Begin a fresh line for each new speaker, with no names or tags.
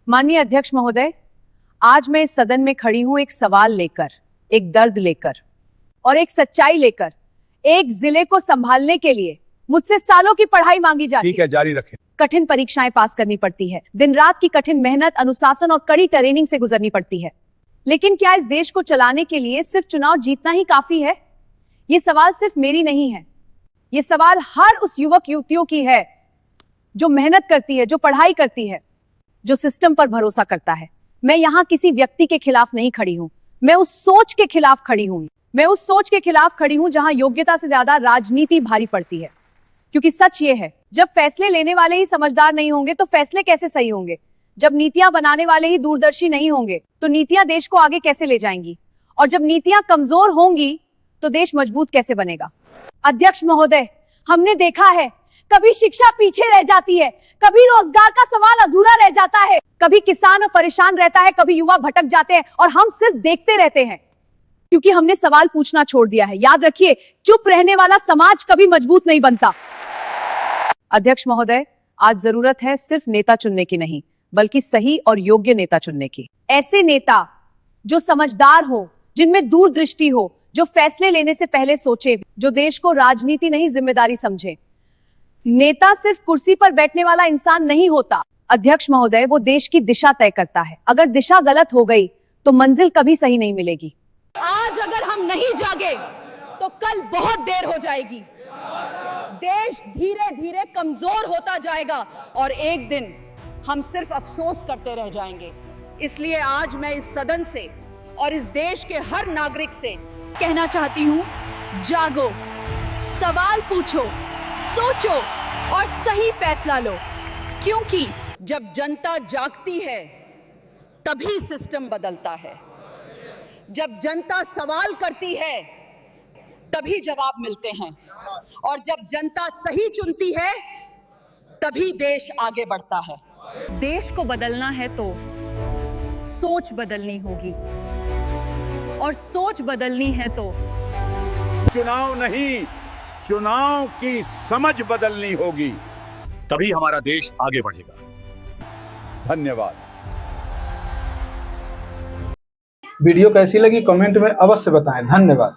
माननीय अध्यक्ष महोदय, आज मैं इस सदन में खड़ी हूं एक सवाल लेकर, एक दर्द लेकर और एक सच्चाई लेकर। एक जिले को संभालने के लिए मुझसे सालों की पढ़ाई मांगी जाती है।
ठीक है, जारी रखें।
कठिन परीक्षाएं पास करनी पड़ती है, दिन रात की कठिन मेहनत, अनुशासन और कड़ी ट्रेनिंग से गुजरनी पड़ती है। लेकिन क्या इस देश को चलाने के लिए सिर्फ चुनाव जीतना ही काफी है? ये सवाल सिर्फ मेरी नहीं है, ये सवाल हर उस युवक युवतियों की है जो मेहनत करती है, जो पढ़ाई करती है, जो सिस्टम पर भरोसा करता है। मैं यहां किसी व्यक्ति के खिलाफ नहीं खड़ी हूं, मैं उस सोच के खिलाफ खड़ी हूं। मैं उस सोच के खिलाफ खड़ी हूं जहां योग्यता से ज्यादा राजनीति भारी पड़ती है। क्योंकि सच ये है, जब फैसले लेने वाले ही समझदार नहीं होंगे तो फैसले कैसे सही होंगे? जब नीतियां बनाने वाले ही दूरदर्शी नहीं होंगे तो नीतियां देश को आगे कैसे ले जाएंगी? और जब नीतियां कमजोर होंगी तो देश मजबूत कैसे बनेगा? अध्यक्ष महोदय, हमने देखा है कभी शिक्षा पीछे रह जाती है, कभी रोजगार का सवाल अधूरा रह जाता है, कभी किसान परेशान रहता है, कभी युवा भटक जाते हैं और हम सिर्फ देखते रहते हैं क्योंकि हमने सवाल पूछना छोड़ दिया है। याद रखिए, चुप रहने वाला समाज कभी मजबूत नहीं बनता। अध्यक्ष महोदय, आज जरूरत है सिर्फ नेता चुनने की नहीं, बल्कि सही और योग्य नेता चुनने की। ऐसे नेता जो समझदार हो, जिनमें दूरदृष्टि हो, जो फैसले लेने से पहले सोचे, जो देश को राजनीति नहीं जिम्मेदारी समझे। नेता सिर्फ कुर्सी पर बैठने वाला इंसान नहीं होता। अध्यक्ष महोदय, वो देश की दिशा तय करता है। अगर दिशा गलत हो गई तो मंजिल कभी सही नहीं मिलेगी।
आज अगर हम नहीं जागे तो कल बहुत देर हो जाएगी। देश धीरे धीरे कमजोर होता जाएगा और एक दिन हम सिर्फ अफसोस करते रह जाएंगे। इसलिए आज मैं इस सदन से और इस देश के हर नागरिक से कहना चाहती हूं, जागो, सवाल पूछो, सोचो और सही फैसला लो। क्योंकि जब जनता जागती है तभी सिस्टम बदलता है। जब जनता सवाल करती है तभी जवाब मिलते हैं और जब जनता सही चुनती है तभी देश आगे बढ़ता है। देश को बदलना है तो सोच बदलनी होगी और सोच बदलनी है तो
चुनाव नहीं, चुनाव की समझ बदलनी होगी,
तभी हमारा देश आगे बढ़ेगा।
धन्यवाद।
वीडियो कैसी लगी कमेंट में अवश्य बताएं। धन्यवाद।